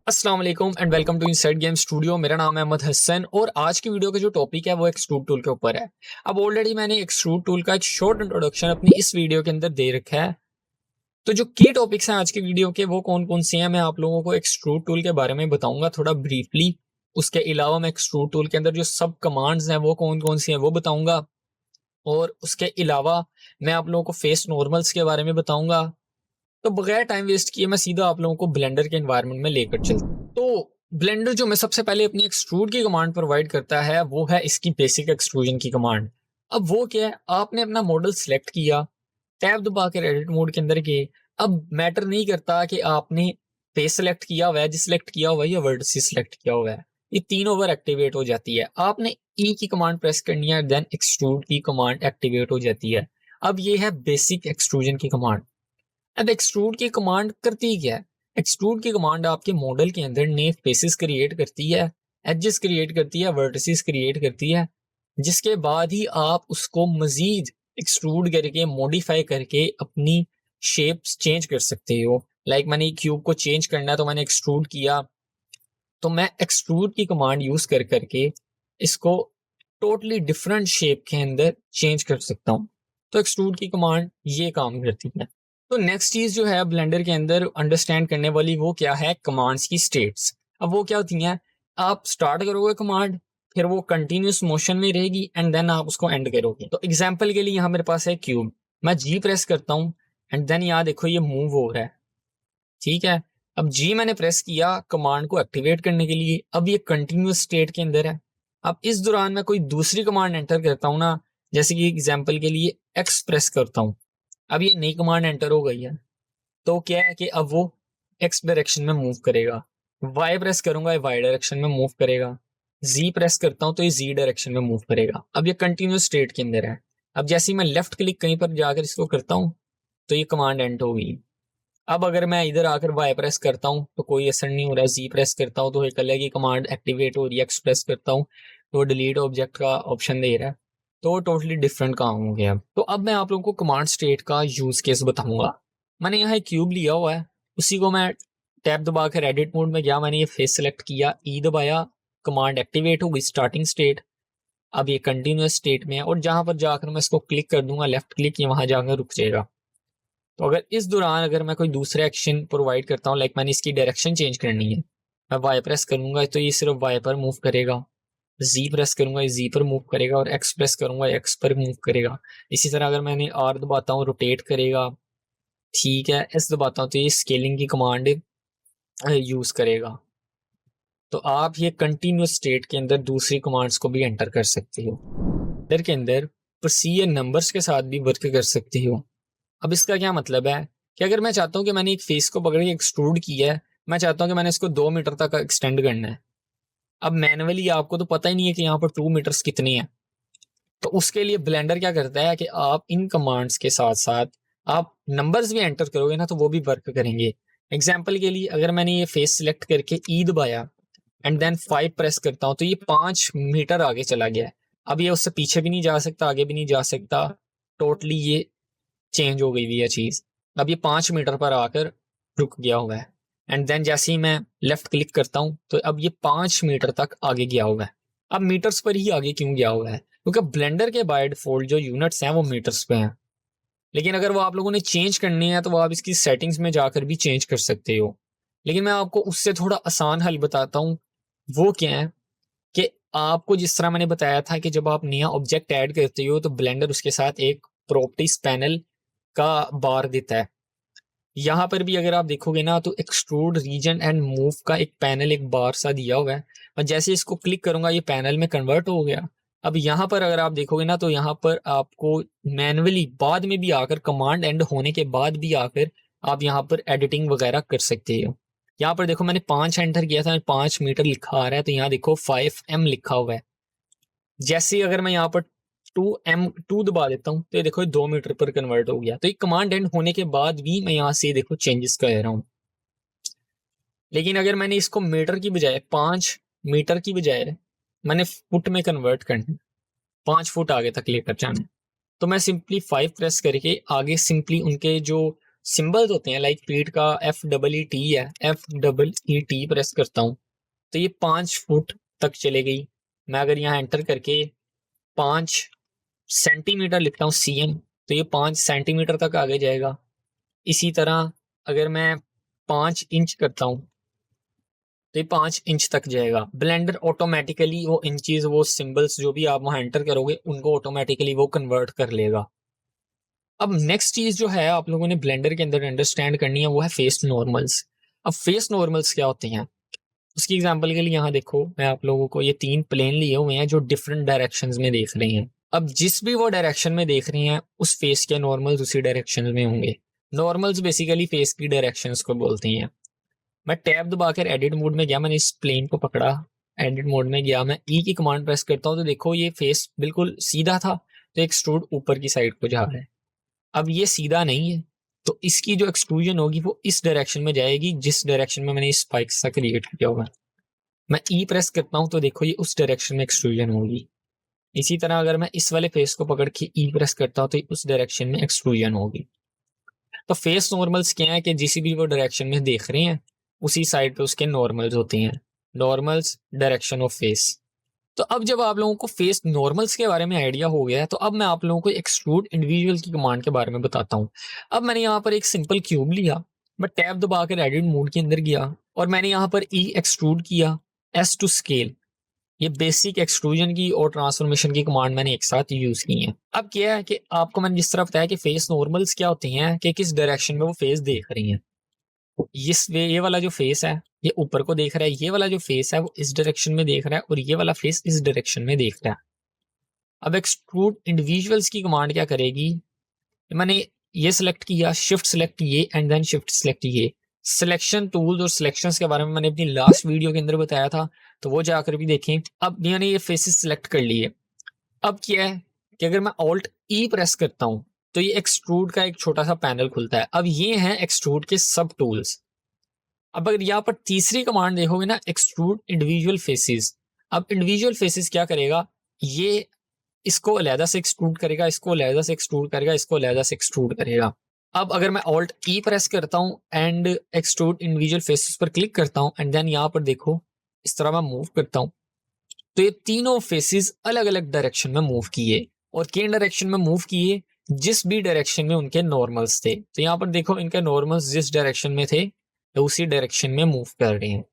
अस्सलाम वालेकुम and welcome to inside game studio. मेरा नाम है अहमद हसन और आज की वीडियो का जो टॉपिक है वो एक्सट्रूड टूल के ऊपर है। अब ऑलरेडी मैंने एक्सट्रूड टूल का एक शॉर्ट इंट्रोडक्शन अपनी इस वीडियो के अंदर दे रखा है। तो जो की टॉपिक्स हैं आज की वीडियो के वो कौन कौन से हैं, मैं आप लोगों को एक्सट्रूड टूल के बारे में बताऊंगा थोड़ा ब्रीफली। उसके अलावा मैं एक्सट्रूड टूल के अंदर जो सब कमांड्स हैं वो कौन कौन सी हैं वो बताऊंगा। और उसके अलावा मैं आप लोगों को फेस नॉर्मल्स के बारे में बताऊंगा। तो बगैर टाइम वेस्ट किए मैं सीधा आप लोगों को ब्लेंडर के एनवायरनमेंट में लेकर चलता हूं। तो ब्लेंडर जो मैं सबसे पहले अपनी एक्सट्रूड की कमांड प्रोवाइड करता है वो है इसकी बेसिक एक्सट्रूजन की कमांड। अब वो क्या है, आपने अपना मॉडल सेलेक्ट किया, टैब दबा के एडिट मोड के अंदर गए। अब मैटर नहीं करता कि आपने फेस सेलेक्ट किया हुआ है, जिस सेलेक्ट किया हुआ है या वर्टिसेस सेलेक्ट किया हुआ है, ये तीनों ओवर एक्टिवेट हो जाती है। आपने ई की कमांड प्रेस करनी है, देन एक्सट्रूड की कमांड एक्टिवेट हो जाती है। अब ये है बेसिक एक्सट्रूजन की कमांड। अब एक्सट्रूड की कमांड करती क्या है? एक्सट्रूड की कमांड आपके मॉडल के अंदर नए फेसेस क्रिएट करती है, एजेस क्रिएट करती है, वर्टिसेस क्रिएट करती है, जिसके बाद ही आप उसको मजीद एक्सट्रूड करके मॉडिफाई करके अपनी शेप्स चेंज कर सकते हो। लाइक मैंने क्यूब को चेंज करना है तो मैंने एक्सट्रूड किया, तो मैं एक्सट्रूड की कमांड यूज कर करके इसको टोटली डिफरेंट शेप के अंदर चेंज कर सकता हूँ। तो एक्सट्रूड की कमांड ये काम करती है। तो नेक्स्ट चीज जो है ब्लेंडर के अंदर अंडरस्टैंड करने वाली वो क्या है, कमांड्स की स्टेट्स। अब वो क्या होती हैं, आप स्टार्ट करोगे कमांड, फिर वो कंटिन्यूस मोशन में रहेगी एंड देन आप उसको एंड करोगे। तो एग्जांपल के लिए यहाँ मेरे पास है क्यूब, मैं जी प्रेस करता हूँ एंड देन यहाँ देखो ये मूव हो रहा है, ठीक है। अब जी मैंने प्रेस किया कमांड को एक्टिवेट करने के लिए, अब ये कंटिन्यूस स्टेट के अंदर है। अब इस दौरान मैं कोई दूसरी कमांड एंटर करता हूँ ना, जैसे कि एग्जांपल के लिए एक्स प्रेस करता हूँ, अब ये नई कमांड एंटर हो गई है। तो क्या है कि अब वो एक्स डायरेक्शन में मूव करेगा। वाई प्रेस करूंगा ये वाई डायरेक्शन में मूव करेगा। जी प्रेस करता हूं तो ये जी डायरेक्शन में मूव करेगा। अब ये कंटिन्यूस स्टेट के अंदर है। अब जैसे ही मैं लेफ्ट क्लिक कहीं पर जाकर इसको करता हूं तो ये कमांड एंड हो गई। अब अगर मैं इधर आकर वाई प्रेस करता हूं तो कोई असर नहीं हो रहा है, जी प्रेस करता हूं तो एक अलग ही कमांड एक्टिवेट हो रही है, एक्स प्रेस करता हूं तो डिलीट ऑब्जेक्ट का ऑप्शन दे रहा है। तो टोटली डिफरेंट काम हो गया। तो अब मैं आप लोगों को कमांड स्टेट का यूज केस बताऊंगा। मैंने यहाँ एक क्यूब लिया हुआ है, उसी को मैं टैब दबा कर एडिट मोड में गया, मैंने ये फेस सेलेक्ट किया, ई दबाया, कमांड एक्टिवेट हो गई स्टार्टिंग स्टेट। अब ये कंटिन्यूस स्टेट में है और जहां पर जाकर मैं इसको क्लिक कर दूंगा लेफ्ट क्लिक, ये वहां जाकर रुक जाएगा। तो अगर इस दौरान अगर मैं कोई दूसरा एक्शन प्रोवाइड करता हूँ, लाइक मैंने इसकी डायरेक्शन चेंज करनी है, मैं वाई प्रेस करूंगा तो ये सिर्फ वाई पर मूव करेगा, जी प्रेस करूंगा ये जी पर मूव करेगा और एक्स प्रेस करूंगा एक्स पर मूव करेगा। इसी तरह अगर मैंने आर दबाता हूँ रोटेट करेगा, ठीक है, एस दबाता हूँ तो ये स्केलिंग की कमांड यूज करेगा। तो आप ये कंटिन्यूस स्टेट के अंदर दूसरी कमांड्स को भी एंटर कर सकते हो। इधर के अंदर प्रोसीजर नंबर्स के साथ भी वर्क कर सकते हो। अब इसका क्या मतलब है कि अगर मैं चाहता हूँ कि मैंने एक फेस को पकड़ के एक्सट्रूड किया है, मैं चाहता हूँ कि मैंने इसको 2 मीटर तक एक्सटेंड करना है। अब मैनुअली आपको तो पता ही नहीं है कि यहाँ पर 2 मीटर्स कितने हैं। तो उसके लिए ब्लेंडर क्या करता है कि आप इन कमांड्स के साथ साथ आप नंबर्स भी एंटर करोगे ना तो वो भी वर्क करेंगे। एग्जाम्पल के लिए अगर मैंने ये फेस सिलेक्ट करके ई दबाया एंड देन 5 प्रेस करता हूँ तो ये 5 मीटर आगे चला गया है। अब ये उससे पीछे भी नहीं जा सकता, आगे भी नहीं जा सकता, टोटली ये चेंज हो गई हुई है चीज। अब ये 5 मीटर पर आकर रुक गया हुआ है एंड देन जैसे ही मैं लेफ्ट क्लिक करता हूं तो अब ये 5 मीटर तक आगे गया हुआ है। अब मीटर्स पर ही आगे क्यों गया हुआ है, क्योंकि ब्लेंडर के बाय डिफॉल्ट जो यूनिट्स हैं वो मीटर्स पे हैं। लेकिन अगर वो आप लोगों ने चेंज करनी है तो वो आप इसकी सेटिंग्स में जाकर भी चेंज कर सकते हो। लेकिन मैं आपको उससे थोड़ा आसान हल बताता हूँ। वो क्या है कि आपको जिस तरह मैंने बताया था कि जब आप नया ऑब्जेक्ट ऐड करते हो तो ब्लेंडर उसके साथ एक प्रॉपर्टीज पैनल का बार देता है। यहाँ पर भी अगर आप देखोगे ना तो एक्सट्रूड रीजन एंड मूव का एक पैनल एक बार सा दिया हुआ है और जैसे इसको क्लिक करूंगा ये पैनल में कन्वर्ट हो गया। अब यहाँ पर अगर आप देखोगे ना तो यहाँ पर आपको मैन्युअली बाद में भी आकर कमांड एंड होने के बाद भी आकर आप यहाँ पर एडिटिंग वगैरह कर सकते हो। यहाँ पर देखो मैंने 5 एंटर किया था, 5 मीटर लिखा आ रहा है, तो यहाँ देखो 5M लिखा हुआ है। जैसे अगर मैं यहाँ पर 2M2 दबा देता हूँ तो ये देखो 2 मीटर पर कन्वर्ट हो गया। तो ये कमांड एंड होने के बाद भी मैं यहाँ से देखो चेंजेस कर रहा हूँ। लेकिन अगर मैंने इसको मीटर की बजाय 5 मीटर की बजाय मैंने फुट में कन्वर्ट करना है, 5 फुट आगे तक लेकर जाना है, तो मैं सिंपली 5 प्रेस करके आगे सिंपली उनके जो सिंबल्स होते हैं, लाइक पीठ का FEET है, FEET प्रेस करता हूँ तो ये 5 फुट तक चले गई। मैं अगर यहाँ एंटर करके 5 सेंटीमीटर लिखता हूँ CM तो ये 5 सेंटीमीटर तक आगे जाएगा। इसी तरह अगर मैं 5 इंच करता हूँ तो ये 5 इंच तक जाएगा। ब्लेंडर ऑटोमेटिकली वो इंचेस, वो सिंबल्स जो भी आप वहां एंटर करोगे उनको ऑटोमेटिकली वो कन्वर्ट कर लेगा। अब नेक्स्ट चीज जो है आप लोगों ने ब्लेंडर के अंदर अंडरस्टैंड करनी है वो है फेस नॉर्मल्स। अब फेस नॉर्मल्स क्या होते हैं उसकी एग्जांपल के लिए यहाँ देखो, मैं आप लोगों को ये 3 प्लेन लिए हुए हैं जो डिफरेंट डायरेक्शंस में देख रहे हैं। अब जिस भी वो डायरेक्शन में देख रहे हैं उस फेस के नॉर्मल्स उसी डायरेक्शन में होंगे। नॉर्मल्स बेसिकली फेस की डायरेक्शंस को बोलते हैं। मैं टैब दबाकर एडिट मोड में गया, मैंने इस प्लेन को पकड़ा, एडिट मोड में गया, मैं ई की कमांड प्रेस करता हूँ तो देखो ये फेस बिल्कुल सीधा था तो एक्सट्रूड ऊपर की साइड को जा रहा है। अब ये सीधा नहीं है तो इसकी जो एक्सट्रूजन होगी वो इस डायरेक्शन में जाएगी जिस डायरेक्शन में मैंने इस स्पाइक सा क्रिएट किया होगा। मैं ई प्रेस करता हूँ तो देखो ये उस डायरेक्शन में एक्सट्रूजन होगी। इसी तरह अगर मैं इस वाले फेस को पकड़ के ई प्रेस करता हूँ तो उस डायरेक्शन में एक्सट्रूजन होगी। तो फेस नॉर्मल्स क्या है कि जिस भी वो डायरेक्शन में देख रहे हैं उसी साइड पे उसके नॉर्मल्स होते हैं। Normals direction of face. तो अब जब आप लोगों को फेस नॉर्मल्स के बारे में आइडिया हो गया है तो अब मैं आप लोगों को एक्सट्रूड इंडिविजुअल की कमांड के बारे में बताता हूँ। अब मैंने यहाँ पर एक सिंपल क्यूब लिया, मैं टैब दबा कर एडिट मोड के अंदर गया और मैंने यहाँ पर ई एक्सट्रूड किया, S टू स्केल। ये बेसिक एक्सट्रूजन की और ट्रांसफॉर्मेशन की कमांड मैंने एक साथ यूज की है। अब क्या है कि आपको मैंने जिस तरह बताया कि फेस नॉर्मल्स क्या होती हैं कि किस डायरेक्शन में वो फेस देख रही हैं। ये वाला जो फेस है ये ऊपर को देख रहा है, ये वाला जो फेस है वो इस डायरेक्शन में देख रहा है और ये वाला फेस इस डायरेक्शन में देख रहा है। अब एक्सट्रूड इंडिविजुअल्स की कमांड क्या करेगी, मैंने ये सिलेक्ट किया, शिफ्ट सिलेक्ट ये एंड देन शिफ्ट सिलेक्ट ये। सिलेक्शन टूल्स और सिलेक्शंस के बारे में मैंने अपनी लास्ट वीडियो के अंदर बताया था तो वो जाकर भी देखें। अब मैंने ये फेसेस सिलेक्ट कर लिए। अब क्या है कि अगर मैं ऑल्ट ई प्रेस करता हूं तो ये एक्सट्रूड का एक छोटा सा पैनल खुलता है। अब ये है एक्सट्रूड के सब टूल्स। अब अगर यहाँ पर तीसरी कमांड देखोगे ना, एक्सट्रूड इंडिविजुअल फेसेस। अब इंडिविजुअल फेसेस क्या करेगा, ये इसको अलहदा से एक्सट्रूड करेगा, इसको अलहदा से एक्सट्रूड करेगा, इसको अलहदा से एक्सट्रूड करेगा। अब अगर मैं ऑल्ट ई प्रेस करता हूँ एंड एक्सट्रूड इंडिविजुअल फेसेस पर क्लिक करता हूँ एंड देन यहाँ पर देखो इस तरह मैं मूव करता हूँ तो ये तीनों फेसेस अलग अलग डायरेक्शन में मूव किए। और किन डायरेक्शन में मूव किए, जिस भी डायरेक्शन में उनके नॉर्मल्स थे। तो यहाँ पर देखो इनके नॉर्मल्स जिस डायरेक्शन में थे तो उसी डायरेक्शन में मूव कर रहे हैं।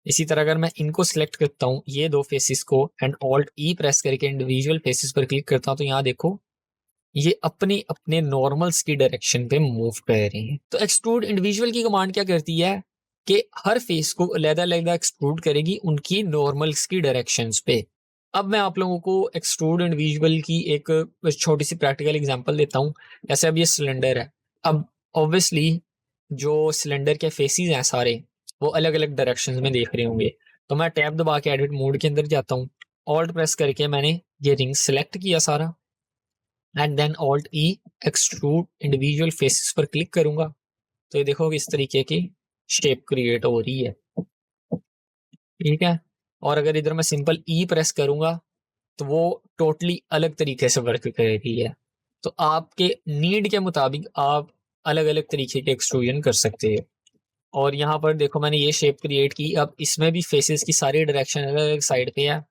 इसी तरह अगर मैं इनको सिलेक्ट करता हूँ ये दो फेसेस को एंड ऑल्ट ई प्रेस करके इंडिविजुअल फेसेस पर क्लिक करता हूँ तो यहाँ देखो ये अपने अपने नॉर्मल्स की डायरेक्शन पे मूव कर रहे हैं। तो एक्सट्रूड इंडिविजुअल की कमांड क्या करती है कि हर फेस को अलग-अलग एक्सट्रूड करेगी उनकी नॉर्मल्स की डायरेक्शंस पे। अब मैं आप लोगों को एक्सट्रूड इंडिविजुअल की एक छोटी सी प्रैक्टिकल एग्जांपल देता हूँ। जैसे अब ये सिलेंडर है, अब ऑब्वियसली जो सिलेंडर के फेसेस हैं सारे वो अलग अलग डायरेक्शंस में देख रहे होंगे। तो मैं टैब दबा के एडिट मोड के अंदर जाता हूँ, ऑल्ट प्रेस करके मैंने ये रिंग सेलेक्ट किया सारा and then alt E extrude individual faces पर क्लिक करूंगा तो ये देखो इस तरीके की शेप क्रिएट हो रही है। ठीक है, और अगर इधर मैं सिंपल ई प्रेस करूंगा तो वो टोटली अलग तरीके से वर्क कर रही है। तो आपके नीड के मुताबिक आप अलग अलग तरीके के एक्सट्रूजन कर सकते हैं। और यहाँ पर देखो मैंने ये शेप क्रिएट की, अब इसमें भी फेसेस की सारी डायरेक्शन अलग अलग साइड पे है।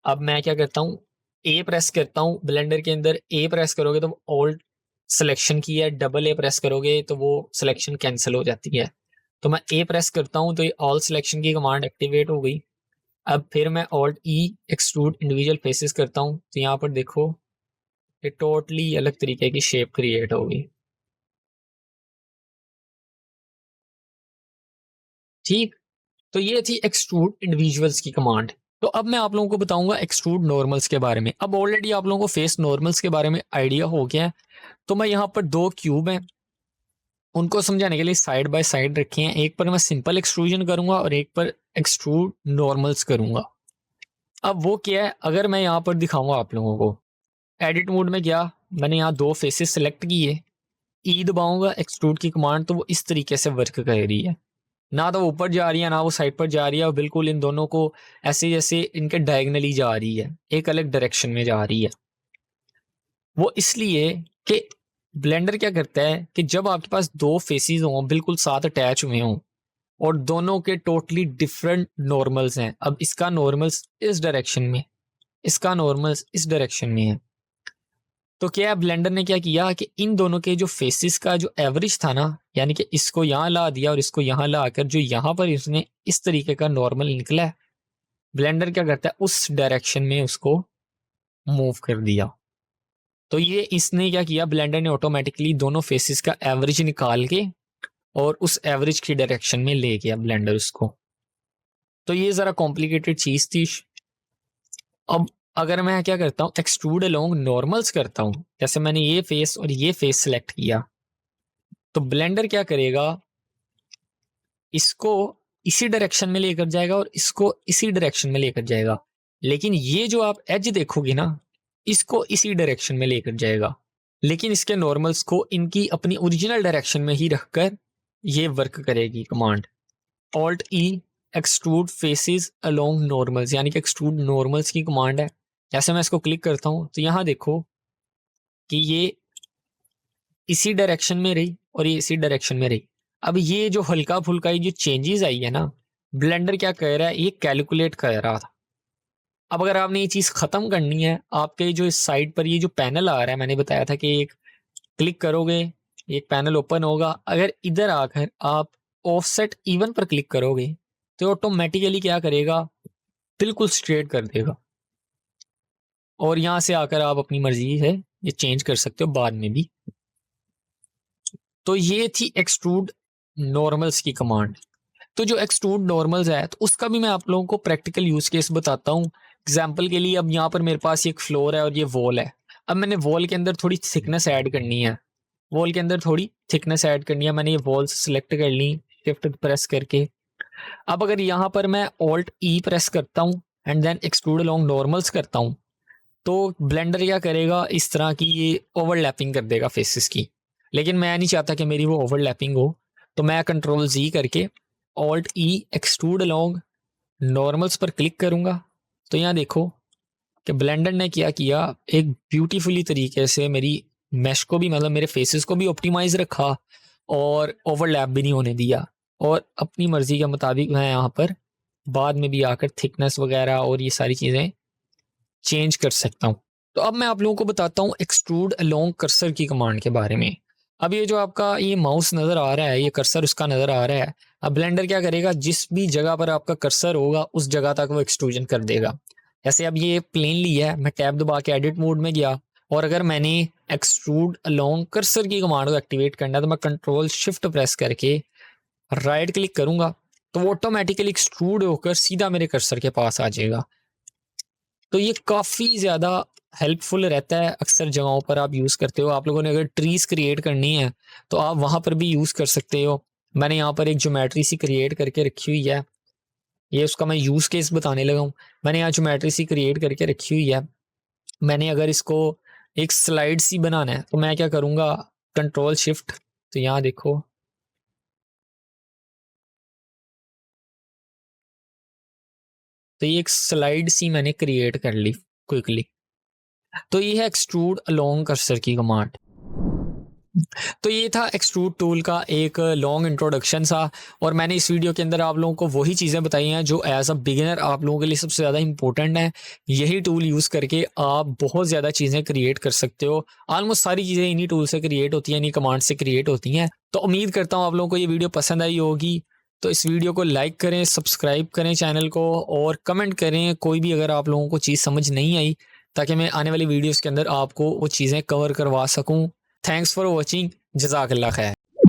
अब मैं क्या करता हूँ, ए प्रेस करता हूँ ब्लेंडर के अंदर। ए प्रेस करोगे तो ऑल्ट सिलेक्शन की है, डबल ए प्रेस करोगे तो वो सिलेक्शन कैंसिल हो जाती है। तो मैं ए प्रेस करता हूँ तो ये ऑल सिलेक्शन की कमांड एक्टिवेट हो गई। अब फिर मैं alt E extrude individual faces करता हूँ तो यहाँ पर देखो ये टोटली अलग तरीके की शेप क्रिएट होगी। ठीक, तो ये थी एक्सट्रूड इंडिविजुअल्स की कमांड। तो अब मैं आप लोगों को बताऊंगा एक्सट्रूड नॉर्मल्स के बारे में। अब ऑलरेडी आप लोगों को फेस नॉर्मल्स के बारे में आइडिया हो गया है तो मैं यहाँ पर दो क्यूब हैं उनको समझाने के लिए साइड बाय साइड रखे हैं। एक पर मैं सिंपल एक्सट्रूजन करूंगा और एक पर एक्सट्रूड नॉर्मल्स करूंगा। अब वो क्या है, अगर मैं यहाँ पर दिखाऊंगा आप लोगों को, एडिट मोड में गया, मैंने यहाँ दो फेसेस सेलेक्ट किए, ई दबाऊंगा एक्सट्रूड की कमांड तो वो इस तरीके से वर्क कर रही है। ना तो ऊपर जा रही है ना वो साइड पर जा रही है, और बिल्कुल इन दोनों को ऐसे जैसे इनके डायगनली जा रही है, एक अलग डायरेक्शन में जा रही है। वो इसलिए कि ब्लेंडर क्या करता है कि जब आपके पास दो फेसेस हों बिल्कुल साथ अटैच हुए हों और दोनों के टोटली डिफरेंट नॉर्मल्स हैं, अब इसका नॉर्मल्स इस डायरेक्शन में, इसका नॉर्मल्स इस डायरेक्शन में है, तो क्या ब्लेंडर ने क्या किया कि इन दोनों के जो फेसेस का जो एवरेज था ना, यानी कि इसको यहाँ ला दिया और इसको यहाँ ला कर जो यहाँ पर इसने इस तरीके का नॉर्मल निकला है, ब्लेंडर क्या करता है उस डायरेक्शन में उसको मूव कर दिया। तो ये इसने क्या किया, ब्लेंडर ने ऑटोमेटिकली दोनों फेसेस का एवरेज निकाल के और उस एवरेज की डायरेक्शन में ले गया ब्लेंडर उसको। तो ये जरा कॉम्प्लिकेटेड चीज थी। अब अगर मैं क्या करता हूँ, एक्सट्रूड अलोंग नॉर्मल्स करता हूँ, जैसे मैंने ये फेस और ये फेस सेलेक्ट किया, तो ब्लेंडर क्या करेगा, इसको इसी डायरेक्शन में लेकर जाएगा और इसको इसी डायरेक्शन में लेकर जाएगा, लेकिन ये जो आप एज देखोगे ना, इसको इसी डायरेक्शन में लेकर जाएगा, लेकिन इसके नॉर्मल्स को इनकी अपनी ओरिजिनल डायरेक्शन में ही रखकर ये वर्क करेगी command. Alt E extrude faces along normals, यानी कि एक्सट्रूड नॉर्मल्स की कमांड है। जैसे मैं इसको क्लिक करता हूं तो यहां देखो कि ये इसी डायरेक्शन में रही और ये इसी डायरेक्शन में रही। अब ये जो हल्का फुल्का ये जो चेंजेस आई है ना, ब्लेंडर क्या कर रहा है, ये कैलकुलेट कर रहा था। अब अगर आपने ये चीज खत्म करनी है, आपके जो इस साइड पर ये जो पैनल आ रहा है, मैंने बताया था कि एक क्लिक करोगे एक पैनल ओपन होगा, अगर इधर आकर आप ऑफसेट इवन पर क्लिक करोगे तो ऑटोमेटिकली क्या करेगा, बिल्कुल स्ट्रेट कर देगा, और यहां से आकर आप अपनी मर्जी है ये चेंज कर सकते हो बाद में भी। तो ये थी एक्सट्रूड नॉर्मल्स की कमांड। तो जो एक्सट्रूड नॉर्मल्स है तो उसका भी मैं आप लोगों को प्रैक्टिकल यूज केस बताता हूँ। एग्जाम्पल के लिए, अब यहाँ पर मेरे पास एक फ्लोर है और ये वॉल है। अब मैंने वॉल के अंदर थोड़ी थिकनेस ऐड करनी है, वॉल के अंदर थोड़ी थिकनेस ऐड करनी है, मैंने ये वॉल सेलेक्ट कर ली शिफ्ट प्रेस करके। अब अगर यहाँ पर मैं ऑल्ट ई प्रेस करता हूँ and then extrude along normals करता हूँ, तो ब्लेंडर क्या करेगा, इस तरह की ये ओवरलैपिंग कर देगा फेसेस की, लेकिन मैं नहीं चाहता कि मेरी वो ओवरलैपिंग हो, तो मैं कंट्रोल जी करके alt E extrude along normals पर क्लिक करूंगा। तो यहाँ देखो कि ब्लेंडर ने क्या किया, एक ब्यूटीफुली तरीके से मेरी मैश को भी, मतलब मेरे फेसेस को भी ऑप्टिमाइज रखा और ओवरलैप भी नहीं होने दिया, और अपनी मर्जी के मुताबिक मैं यहाँ पर बाद में भी आकर थिकनेस वगैरह और ये सारी चीज़ें चेंज कर सकता हूँ। तो अब मैं आप लोगों को बताता हूँ एक्सट्रूड अलोंग कर्सर की कमांड के बारे में। अब ये जो आपका ये माउस नज़र आ रहा है, ये कर्सर उसका नज़र आ रहा है। अब ब्लेंडर क्या करेगा, जिस भी जगह पर आपका कर्सर होगा उस जगह तक वो एक्सट्रूजन कर देगा। जैसे अब ये प्लेन लिया है, मैं टैब दबा के एडिट मोड में गया, और अगर मैंने एक्सट्रूड अलोंग कर्सर की कमांड को एक्टिवेट करना है तो मैं कंट्रोल शिफ्ट प्रेस करके राइट क्लिक करूंगा, तो वो ऑटोमेटिकली एक्सट्रूड होकर सीधा मेरे कर्सर के पास आ जाएगा। तो ये काफ़ी ज़्यादा हेल्पफुल रहता है, अक्सर जगहों पर आप यूज़ करते हो। आप लोगों ने अगर ट्रीज क्रिएट करनी है तो आप वहाँ पर भी यूज़ कर सकते हो। मैंने यहाँ पर एक ज्योमेट्री सी क्रिएट करके रखी हुई है, ये उसका मैं यूज़ केस बताने लगा हूँ। मैंने यहाँ ज्योमेट्री सी क्रिएट करके रखी हुई है। मैंने अगर इसको एक स्लाइड सी बनाना है तो मैं क्या करूँगा, कंट्रोल शिफ्ट, तो यहाँ देखो तो ये एक स्लाइड सी मैंने क्रिएट कर ली क्विकली। तो ये है एक्सट्रूड अलोंग कर्सर की कमांड। तो ये था एक्सट्रूड टूल का एक लॉन्ग इंट्रोडक्शन सा, और मैंने इस वीडियो के अंदर आप लोगों को वही चीज़ें बताई हैं जो एज अ बिगिनर आप लोगों के लिए सबसे ज़्यादा इंपॉर्टेंट है। यही टूल यूज़ करके आप बहुत ज़्यादा चीज़ें क्रिएट कर सकते हो। ऑलमोस्ट सारी चीज़ें इन्हीं टूल से क्रिएट होती हैं, इन्हीं कमांड से क्रिएट होती हैं। तो उम्मीद करता हूँ आप लोगों को ये वीडियो पसंद आई होगी। तो इस वीडियो को लाइक करें, सब्सक्राइब करें चैनल को, और कमेंट करें कोई भी अगर आप लोगों को चीज़ समझ नहीं आई, ताकि मैं आने वाली वीडियोज़ के अंदर आपको वो चीज़ें कवर करवा सकूँ। थैंक्स फॉर वॉचिंग, जज़ाकल्लाह खैर।